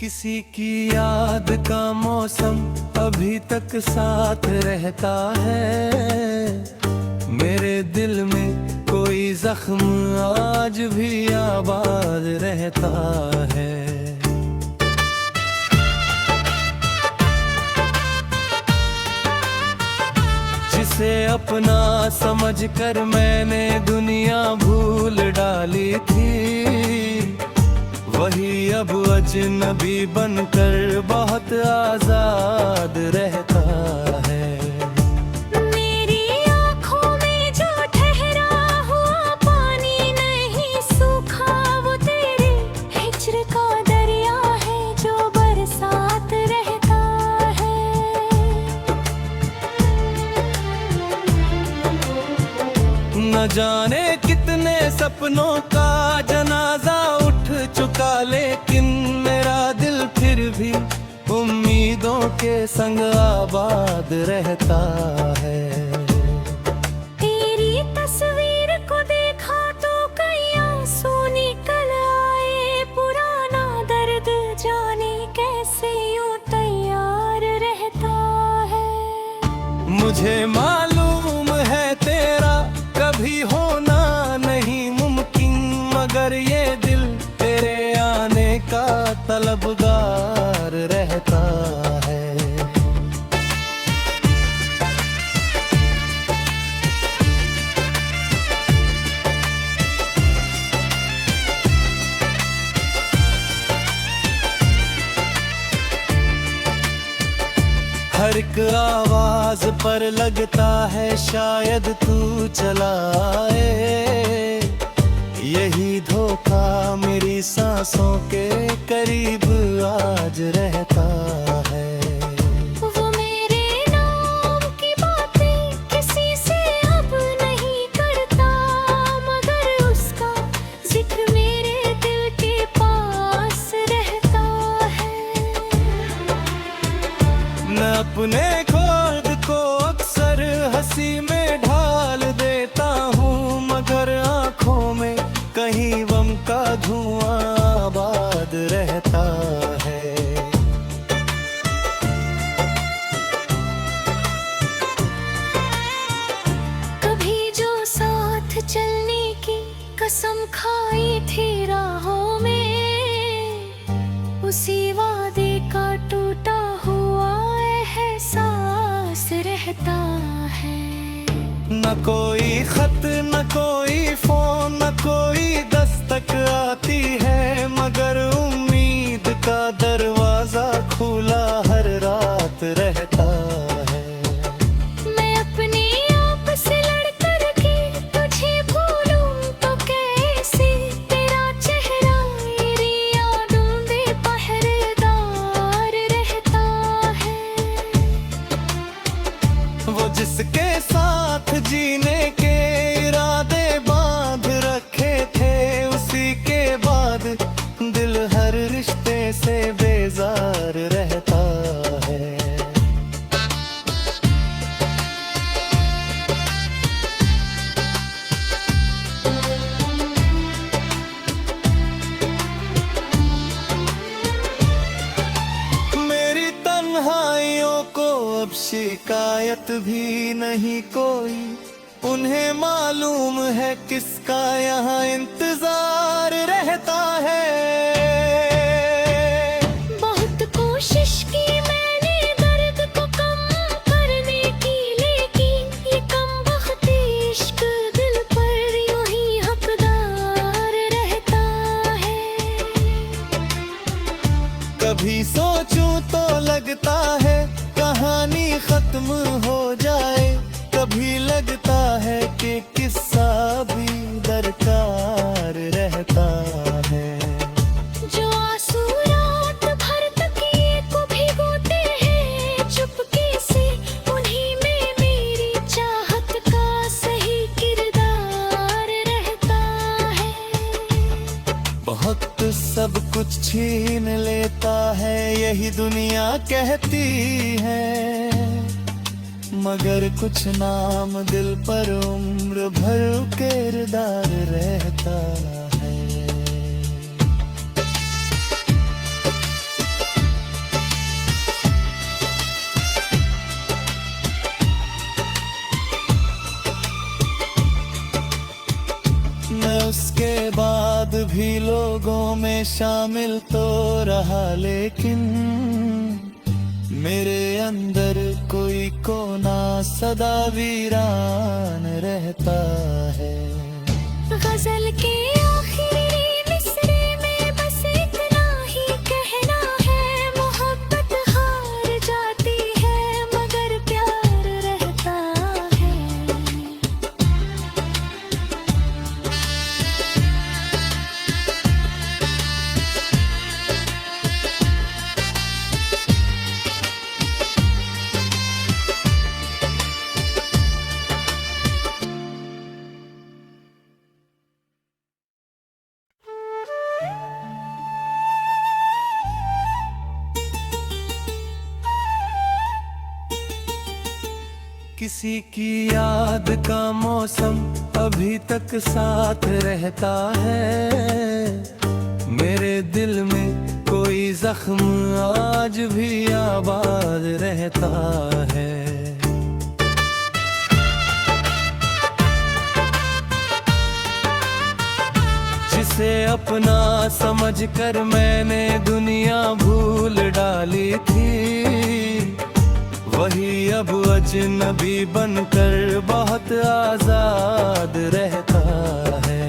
किसी की याद का मौसम अभी तक साथ रहता है। मेरे दिल में कोई जख्म आज भी आबाद रहता है। जिसे अपना समझकर मैंने दुनिया भूल डाली थी, वही अब अजनबी बनकर बहुत आजाद रहता है। मेरी आँखों में जो ठहरा हुआ पानी नहीं सूखा, वो तेरे हिज्र का दरिया है जो बरसात रहता है। न जाने कितने सपनों का जनाजा उठ चुका, लेकिन मेरा दिल फिर भी उम्मीदों के संग आबाद रहता है। तेरी तस्वीर को देखा तो कई आंसू निकल आए, पुराना दर्द जाने कैसे यूं तैयार रहता है। मुझे मालूम है तेरा कभी होना नहीं मुमकिन, मगर ये दिल तेरे आने का तलबगार रहता है। हर एक आवाज पर लगता है शायद तू चला आए। यही धोखा मेरी सांसों के करीब आज रहता है। वो मेरे नाम की बातें किसी से अब नहीं करता, मगर उसका जिक्र मेरे दिल के पास रहता है। मैं अपने खुद को अक्सर हंसी में ढाल देता हूँ, मगर आँखों में कहीं गम का धुआं आबाद रहता है। कभी जो साथ चलने की कसम खाई थी राहों में, उसी वादे का टूटा हुआ एहसास रहता है। न कोई खत न कोई फोन न कोई दस्तक आती है, मगर उम्मीद का दरवाजा खुला हर रात रहता है। मैं अपने आप से लड़ कर के तुझे भूलूं तो कैसे, तेरा चेहरा मेरी यादों में पहरेदार रहता है। वो जिसके साथ जीने के इरादे बांध रखे थे, उसी के बाद दिल हर रिश्ते से बेजार रहता है। मेरी तन्हाइयों को अब शिकायत भी नहीं कोई, उन्हें मालूम है किसका यहाँ इंतजार रहता है। बहुत कोशिश की मैंने दर्द को कम करने की, लेकिन ये कमबख्ती इश्क दिल पर यूं ही हकदार रहता है। कभी सोचूं तो लगता है कहानी खत्म हो जाए, कभी लगता है कि किस्सा भी दरकार रहता है। जो आंसू रात भर तकिए को भिगोते हैं चुपके से, उन्हीं में मेरी चाहत का सही किरदार रहता है। वक्त सब कुछ छीन लेता है यही दुनिया कहती है, मगर कुछ नाम दिल पर उम्र भर किरदार रहता है। उसके बाद भी लोगों में शामिल तो रहा, लेकिन मेरे अंदर कोई कोना सदा वीरान रहता है। गजल के आखिरी मिसरे में बस इतना ही कहना है, मोहब्बत हार जाती है मगर प्यार रहता है। किसी की याद का मौसम अभी तक साथ रहता है, मेरे दिल में कोई जख्म आज भी आबाद रहता है। जिसे अपना समझकर मैंने दुनिया भूल डाली थी, वही अब अजनबी बनकर बहुत आजाद रहता है।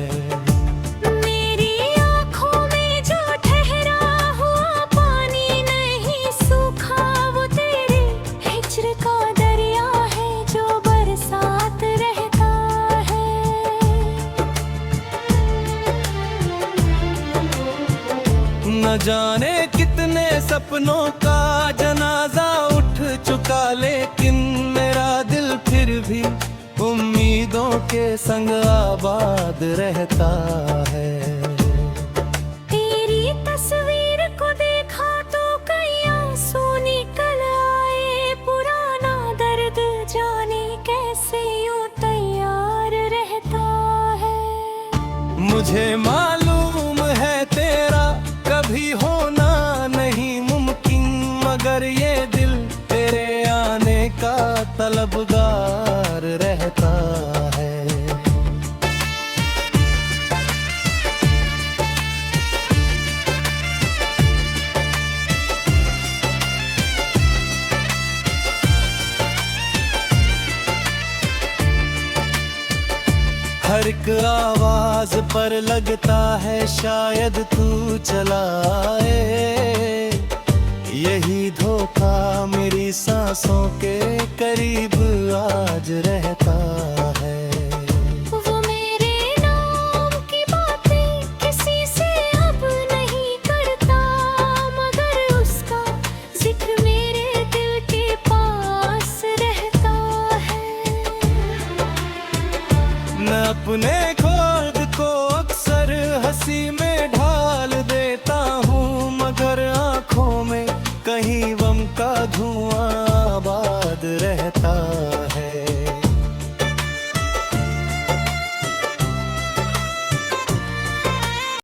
मेरी आँखों में जो ठहरा हुआ पानी नहीं सूखा, वो तेरे हिज्र का दरिया है जो बरसात रहता है। न जाने कितने सपनों का जनाजा उठ चुका, लेकिन मेरा दिल फिर भी उम्मीदों के संग आबाद रहता है। तेरी तस्वीर को देखा तो कई आंसू निकल आए, पुराना दर्द जाने कैसे यूं तैयार रहता है। मुझे मालूम है तेरा कभी होना नहीं मुमकिन, मगर ये दिल तेरे आने का तलबगार रहता है। हर एक आवाज पर लगता है शायद तू चलाए, यही धोखा मेरी सांसों के करीब आज रहता है।